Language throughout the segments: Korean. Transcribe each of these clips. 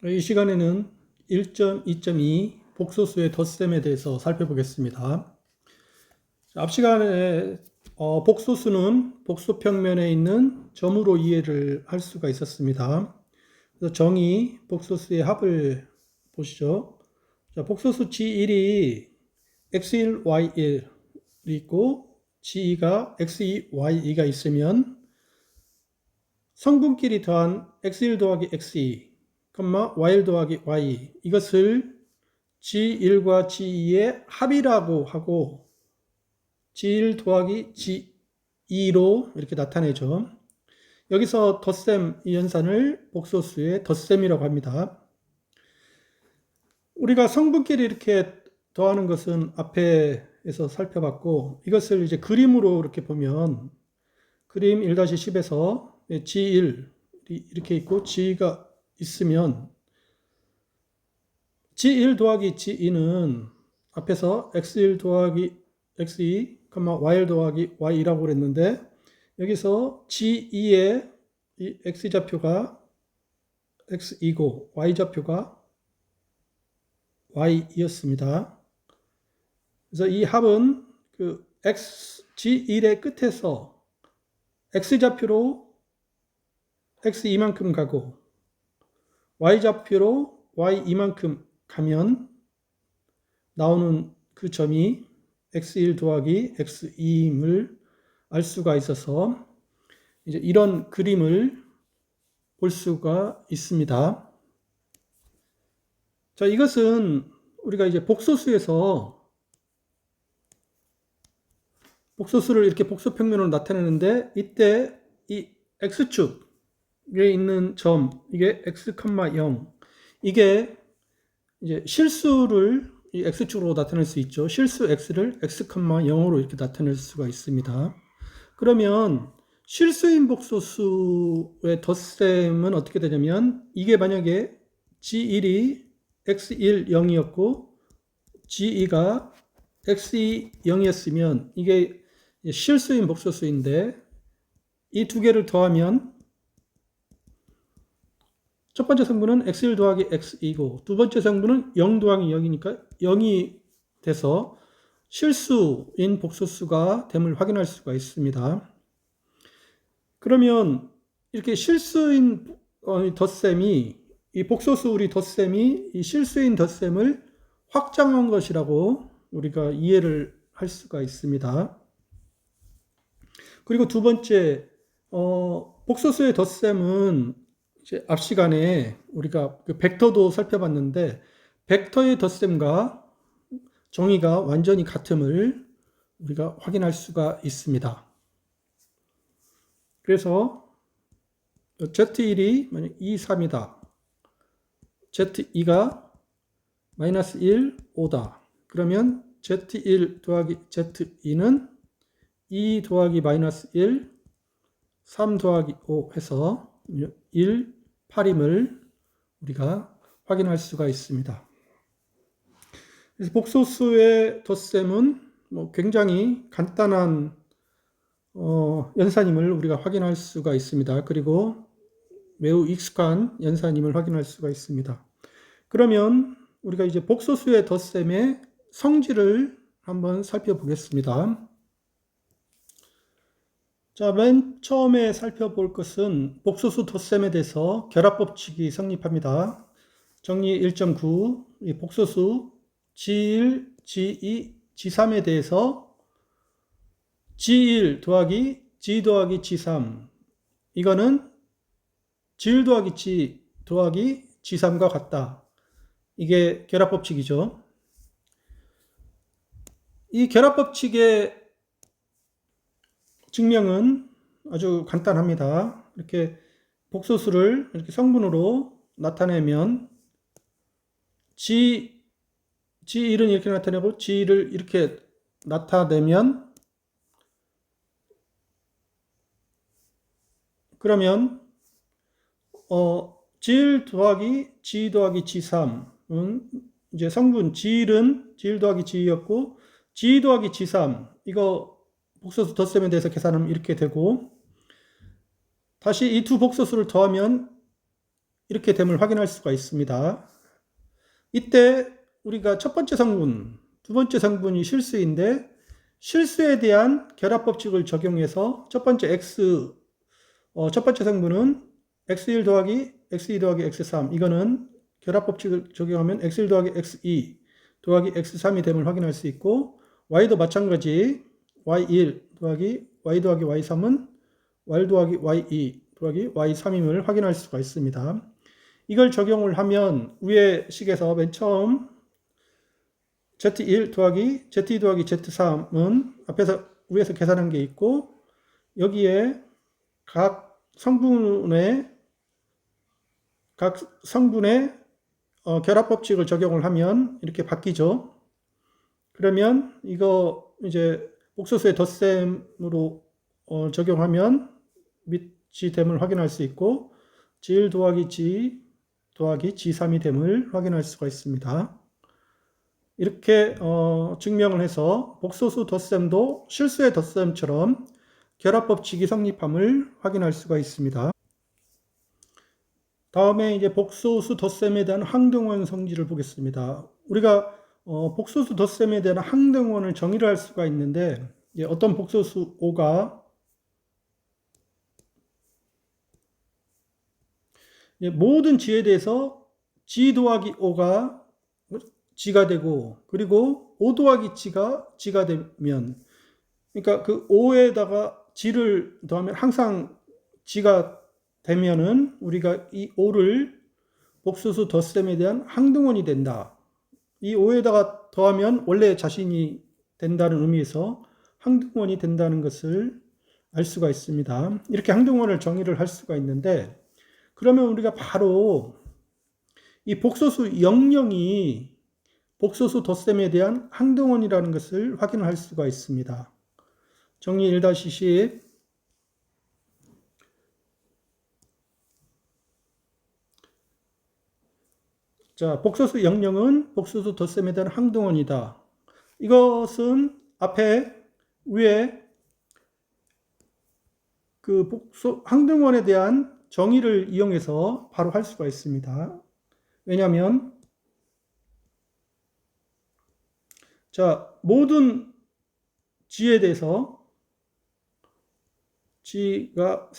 이 시간에는 1.2.2 복소수의 덧셈에 대해서 살펴보겠습니다. 앞 시간에 복소수는 복소평면에 있는 점으로 이해를 할 수가 있었습니다. 그래서 정의 복소수의 합을 보시죠. 자, 복소수 G1이 x1, y1이 있고 G2가 x2, y2가 있으면 성분끼리 더한 x1 더하기 x2, y1 더하기 y, 이것을 G1과 G2의 합이라고 하고 G1 더하기 G2로 이렇게 나타내죠. 여기서 덧셈 이 연산을 복소수의 덧셈이라고 합니다. 우리가 성분끼리 이렇게 더하는 것은 앞에서 살펴봤고, 이것을 이제 그림으로 이렇게 보면 그림 1-10에서 G1 이렇게 있고 G가 있으면 G1 더하기 G2는 앞에서 x1 더하기 x2, y1 더하기 y라고 그랬는데, 여기서 G2의 이 x좌표가 x이고 y좌표가 y이었습니다. 그래서 이 합은 그 G1의 끝에서 x좌표로 x2만큼 가고 y좌표로 y2만큼 가면 나오는 그 점이 x1 더하기 x2임을 알 수가 있어서 이제 이런 그림을 볼 수가 있습니다. 자, 이것은 우리가 이제 복소수에서 복소수를 이렇게 복소평면으로 나타내는데, 이때 이 x축에 있는 점, 이게 x, 0, 이게 이제 실수를 이 x축으로 나타낼 수 있죠. 실수 x를 x, 0으로 이렇게 나타낼 수가 있습니다. 그러면 실수인 복소수의 덧셈은 어떻게 되냐면, 이게 만약에 G1이 x1, 0이었고 G2가 x2, 0이었으면 이게 실수인 복소수인데, 이 두 개를 더하면 첫 번째 성분은 x1 더하기 x이고 두 번째 성분은 0 더하기 0이니까 0이 돼서 실수인 복소수가 됨을 확인할 수가 있습니다. 그러면 이렇게 실수인 덧셈이, 이 복소수 우리 덧셈이 이 실수인 덧셈을 확장한 것이라고 우리가 이해를 할 수가 있습니다. 그리고 두 번째, 복소수의 덧셈은 이제 앞 시간에 우리가 그 벡터도 살펴봤는데, 벡터의 덧셈과 정의가 완전히 같음을 우리가 확인할 수가 있습니다. 그래서 Z1이 만약 2, 3이다. Z2가 마이너스 1, 5다. 그러면 Z1 더하기 Z2는 2 더하기 마이너스 1, 3 더하기 5 해서 1, 8임을 우리가 확인할 수가 있습니다. 그래서 복소수의 덧셈은 굉장히 간단한 연산임을 우리가 확인할 수가 있습니다. 그리고 매우 익숙한 연산임을 확인할 수가 있습니다. 그러면 우리가 이제 복소수의 덧셈의 성질을 한번 살펴보겠습니다. 자, 맨 처음에 살펴볼 것은 복소수 덧셈에 대해서 결합법칙이 성립합니다. 정리 1.9, 이 복소수 G1, G2, G3에 대해서 G1 더하기 G 더하기 G3, 이거는 G1 더하기 G 더하기 G3과 같다. 이게 결합법칙이죠. 이 결합법칙의 증명은 아주 간단합니다. 이렇게 복소수를 이렇게 성분으로 나타내면 G1은 이렇게 나타내고 G를 이렇게 나타내면, 그러면 G1 더하기 G 더하기 G3은 이제 성분 G1은 G1 더하기 G였고 G 더하기 G3, 이거 복소수 덧셈에 대해서 계산하면 이렇게 되고, 다시 이 두 복소수를 더하면 이렇게 됨을 확인할 수가 있습니다. 이때 우리가 첫 번째 성분, 두 번째 성분이 실수인데 실수에 대한 결합 법칙을 적용해서 첫 번째 첫 번째 성분은 x1 더하기 x2 더하기 x3 이거는 결합 법칙을 적용하면 x1 더하기 x2 더하기 x3이 됨을 확인할 수 있고 y도 마찬가지 y1 더하기 y 더하기 y3은 y 더하기 y2 더하기 y3임을 확인할 수가 있습니다. 이걸 적용을 하면 위의 식에서 맨 처음 z1 더하기 z2 더하기 z3은 위에서 계산한 게 있고 여기에 각 성분의 결합 법칙을 적용을 하면 이렇게 바뀌죠. 그러면 이거 이제 복소수의 덧셈으로 적용하면 밑이 됨을 확인할 수 있고 G1 더하기 G 더하기 G3이 됨을 확인할 수가 있습니다. 이렇게 증명을 해서 복소수 덧셈도 실수의 덧셈처럼 결합 법칙이 성립함을 확인할 수가 있습니다. 다음에 이제 복소수 덧셈에 대한 항등원 성질을 보겠습니다. 우리가 복소수 덧셈에 대한 항등원을 정의를 할 수가 있는데 어떤 복소수 O가 모든 G에 대해서 G 더하기 O가 G가 되고 그리고 O 더하기 G가 되면 그러니까 그 O에다가 G를 더하면 항상 G가 되면은 우리가 이 O를 복소수 덧셈에 대한 항등원이 된다. 이 O에다가 더하면 원래 자신이 된다는 의미에서 항등원이 된다는 것을 알 수가 있습니다. 이렇게 항등원을 정의를 할 수가 있는데 그러면 우리가 바로 이 복소수 영영이 복소수 덧셈에 대한 항등원이라는 것을 확인할 수가 있습니다. 정리 1-10 자, 복소수 영영은 복소수 덧셈에 대한 항등원이다. 이것은 위에 그 항등원에 대한 정의를 이용해서 바로 할 수가 있습니다. 왜냐하면 자, 모든 G에 대해서 G가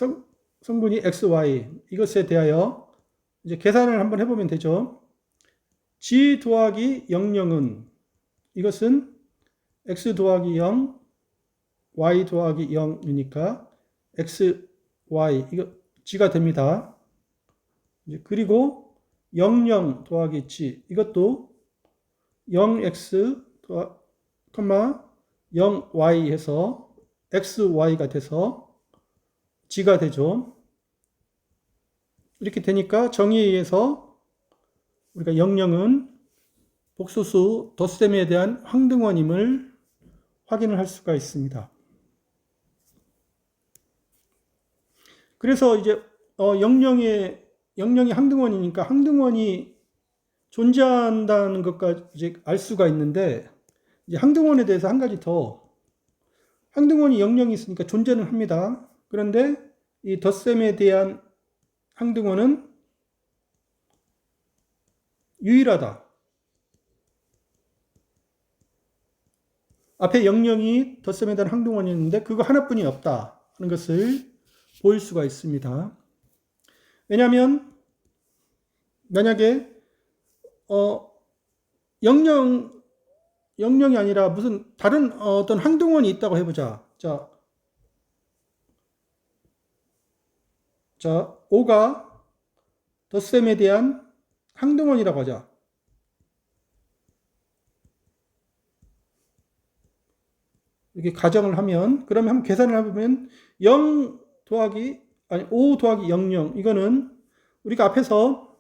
성분이 XY 이것에 대하여 이제 계산을 한번 해보면 되죠. G 더하기 00은 이것은 X 더하기 0, Y 더하기 0이니까 XY 이거 G가 됩니다. 그리고 00 더하기 G 이것도 0X 0Y 해서 XY가 돼서 G가 되죠. 이렇게 되니까 정의에 의해서 우리가 00은 복소수 덧셈에 대한 항등원임을 확인을 할 수가 있습니다. 그래서 이제 00이 항등원이니까 항등원이 존재한다는 것까지 이제 알 수가 있는데 이제 항등원에 대해서 한 가지 더 항등원이 00이 있으니까 존재는 합니다. 그런데 이 덧셈에 대한 항등원은 유일하다. 앞에 00이 덧셈에 대한 항등원이었는데 그거 하나뿐이 없다 하는 것을 보일 수가 있습니다. 왜냐하면 만약에 00이 아니라 무슨 다른 어떤 항등원이 있다고 해보자. 자, O가 덧셈에 대한 항등원이라고 하자. 이렇게 가정을 하면 그러면 한번 계산을 해보면 5 더하기 00 이거는 우리가 앞에서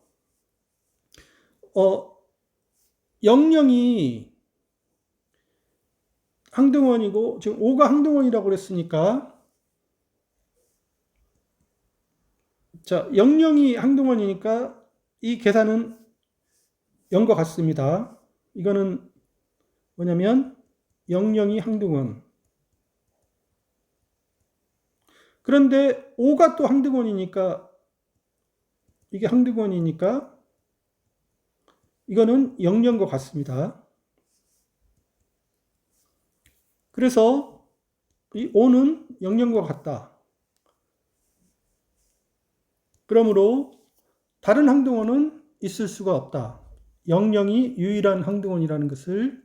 00이 항등원이고 지금 5가 항등원이라고 그랬으니까 자 00이 항등원이니까 이 계산은 0과 같습니다. 이거는 뭐냐면 00이 항등원. 그런데 5가 또 항등원이니까 이게 항등원이니까 이거는 0령과 같습니다. 그래서 이 5는 0령과 같다. 그러므로 다른 항등원은 있을 수가 없다. 00이 유일한 항등원이라는 것을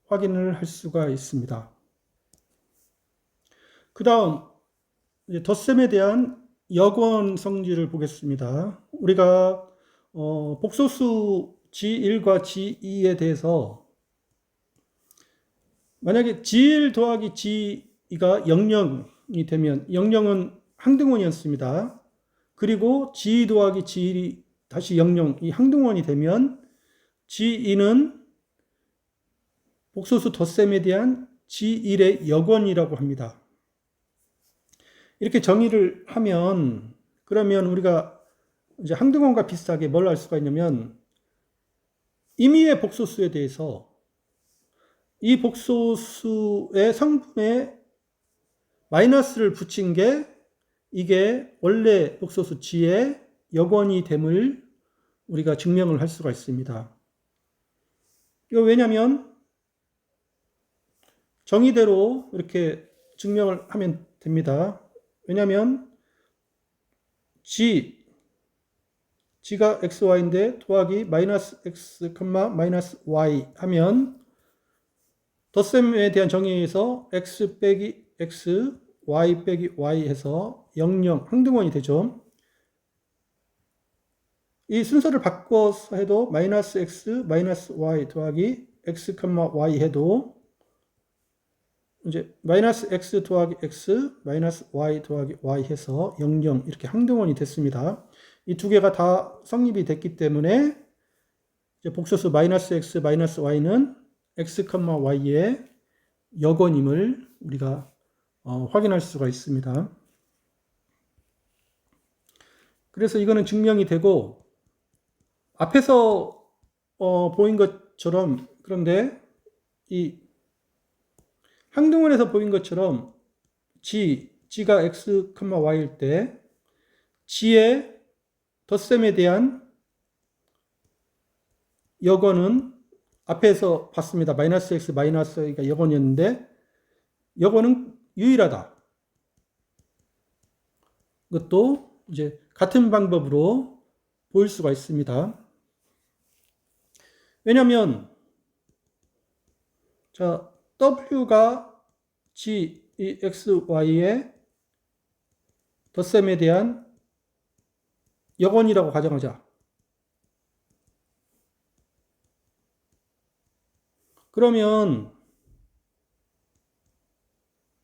확인을 할 수가 있습니다. 그 다음 덧셈에 대한 역원 성질을 보겠습니다. 우리가 복소수 G1과 G2에 대해서 만약에 G1 더하기 G2가 00이 되면 00은 항등원이었습니다. 그리고 G2 더하기 G1이 다시 00, 이 항등원이 되면 G2는 복소수 덧셈에 대한 G1의 역원이라고 합니다. 이렇게 정의를 하면 그러면 우리가 이제 항등원과 비슷하게 뭘 알 수가 있냐면 임의의 복소수에 대해서 이 복소수의 성분에 마이너스를 붙인 게 이게 원래 복소수 G의 역원이 됨을 우리가 증명을 할 수가 있습니다. 이거 왜냐면 정의대로 이렇게 증명을 하면 됩니다. 왜냐면 G가 XY인데 더하기 마이너스 X, 마이너스 Y 하면 덧셈에 대한 정의에서 X 빼기 X, Y 빼기 Y 해서 00, 항등원이 되죠. 이 순서를 바꿔서 해도 마이너스 X, 마이너스 Y 더하기 X, Y 해도 이제 마이너스 X 더하기 X, 마이너스 Y 더하기 Y 해서 00 이렇게 항등원이 됐습니다. 이 두 개가 다 성립이 됐기 때문에 이제 복소수 마이너스 X, 마이너스 Y는 X, Y의 역원임을 우리가 확인할 수가 있습니다. 그래서 이거는 증명이 되고 앞에서 보인 것처럼 그런데 이 항등원에서 보인 것처럼 G가 X, Y일 때 G의 덧셈에 대한 역원은 앞에서 봤습니다. 마이너스 X, 마이너스 Y가 역원이었는데 역원은 유일하다. 그것도 이제 같은 방법으로 보일 수가 있습니다. 왜냐하면 자 W가 G, X, Y의 덧셈에 대한 역원이라고 가정하자. 그러면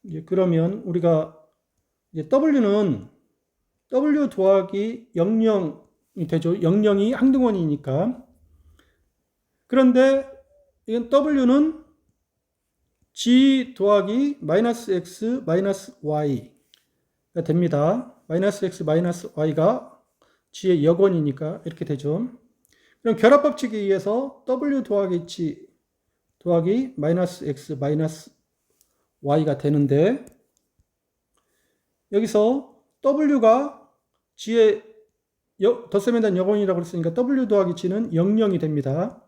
우리가 이제 W는 W 더하기 00이 되죠. 00이 항등원이니까. 그런데 이건 W는 G 더하기 마이너스 X, 마이너스 Y가 됩니다. 마이너스 X, 마이너스 Y가 G의 역원이니까 이렇게 되죠. 그럼 결합법칙에 의해서 W 더하기 G 더하기 마이너스 X, 마이너스 Y가 되는데 여기서 W가 G의 덧셈에 대한 역원이라고 했으니까 W 더하기 G는 00이 됩니다.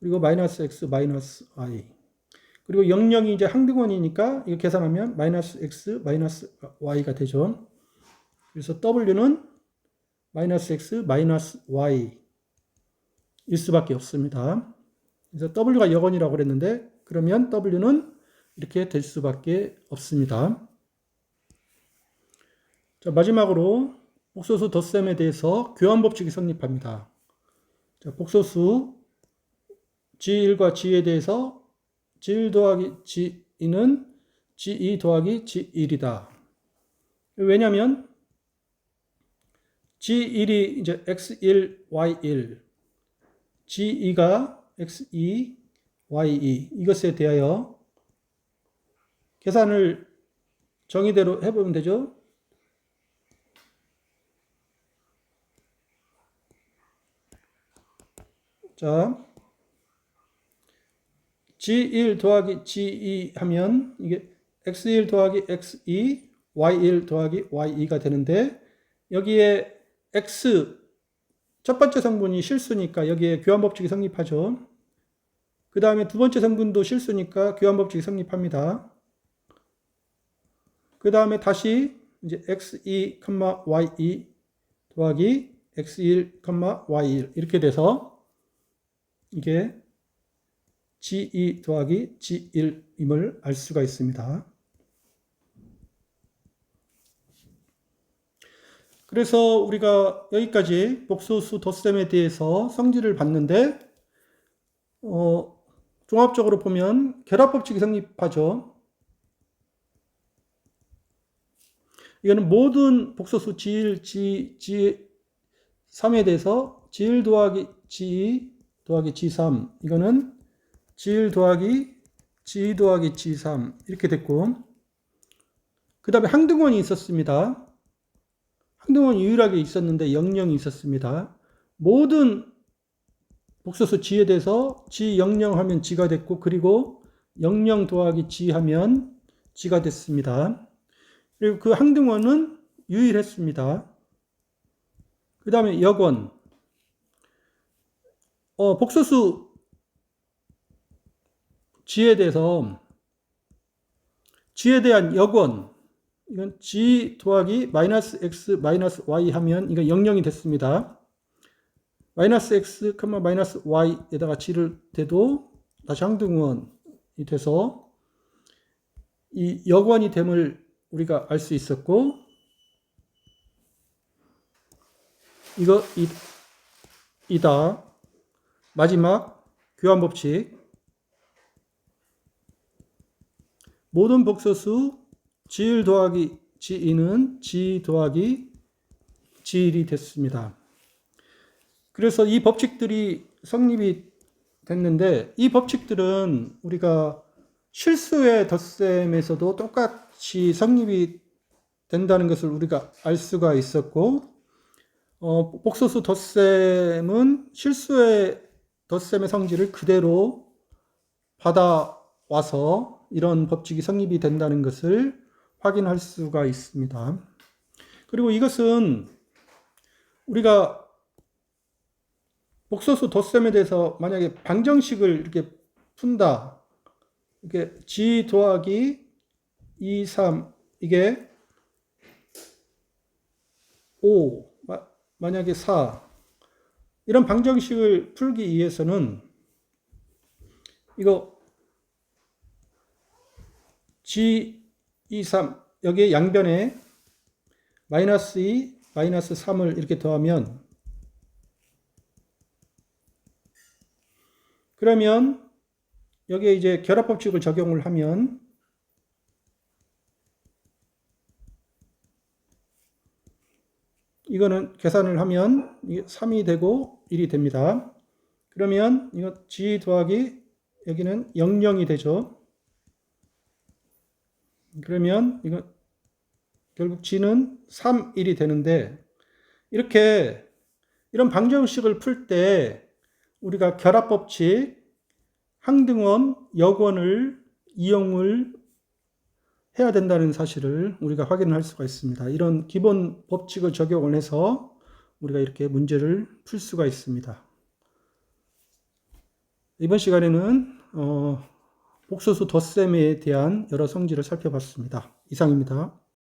그리고 마이너스 X, 마이너스 Y. 그리고 00이 이제 항등원이니까 이거 계산하면 마이너스 X, 마이너스 Y가 되죠. 그래서 W는 마이너스 X, 마이너스 Y 일 수밖에 없습니다. 그래서 W가 역원이라고 그랬는데 그러면 W는 이렇게 될 수밖에 없습니다. 자, 마지막으로 복소수 덧셈에 대해서 교환법칙이 성립합니다. 자, 복소수 G1과 G에 대해서 G1 더하기 G2는 G2 더하기 G1이다. 왜냐하면 G1이 이제 X1, Y1, G2가 X2, Y2 이것에 대하여 계산을 정의대로 해보면 되죠. 자, G1 더하기 G2 하면 이게 X1 더하기 X2, Y1 더하기 Y2가 되는데 여기에 X 첫 번째 성분이 실수니까 여기에 교환법칙이 성립하죠. 그 다음에 두 번째 성분도 실수니까 교환법칙이 성립합니다. 그 다음에 다시 이제 x2, y2 더하기 x1, y1 이렇게 돼서 이게 G2 더하기 G1임을 알 수가 있습니다. 그래서 우리가 여기까지 복소수 덧셈에 대해서 성질을 봤는데 종합적으로 보면 결합법칙이 성립하죠. 이거는 모든 복소수 G1, G3에 대해서 G1 더하기 G2 더하기 G3 이거는 G1 더하기 G2 더하기 G3 이렇게 됐고 그 다음에 항등원이 있었습니다. 항등원이 유일하게 있었는데 00이 있었습니다. 모든 복소수 G에 대해서 G00 하면 G가 됐고 그리고 00 더하기 G 하면 G가 됐습니다. 그리고 그 항등원은 유일했습니다. 그 다음에 역원. 복소수 G에 대해서 G에 대한 역원. 이건 G 더하기 마이너스 X 마이너스 Y 하면 이건 00이 됐습니다. 마이너스 X, 마이너스 Y에다가 G를 대도 다시 항등원이 돼서 이 역원이 됨을 우리가 알 수 있었고 이다. 마지막 교환법칙. 모든 복소수 G1 더하기 G2는 G 더하기 G1이 됐습니다. 그래서 이 법칙들이 성립이 됐는데 이 법칙들은 우리가 실수의 덧셈에서도 똑같이 성립이 된다는 것을 우리가 알 수가 있었고 복소수 덧셈은 실수의 덧셈의 성질을 그대로 받아와서 이런 법칙이 성립이 된다는 것을 확인할 수가 있습니다. 그리고 이것은 우리가 복소수 덧셈에 대해서 만약에 방정식을 이렇게 푼다. 이게 G 더하기 2, 3 이게 5 만약에 4 이런 방정식을 풀기 위해서는 이거 G, 2, 3 여기에 양변에 마이너스 2, 마이너스 3을 이렇게 더하면 그러면 여기에 이제 결합법칙을 적용을 하면 이거는 계산을 하면 3이 되고 1이 됩니다. 그러면 이거 G 더하기 여기는 00이 되죠. 그러면 이거 결국 G는 3, 1이 되는데 이렇게 이런 방정식을 풀 때 우리가 결합법칙, 항등원, 역원을 이용을 해야 된다는 사실을 우리가 확인할 수가 있습니다. 이런 기본 법칙을 적용을 해서 우리가 이렇게 문제를 풀 수가 있습니다. 이번 시간에는 복소수 덧셈에 대한 여러 성질을 살펴봤습니다. 이상입니다.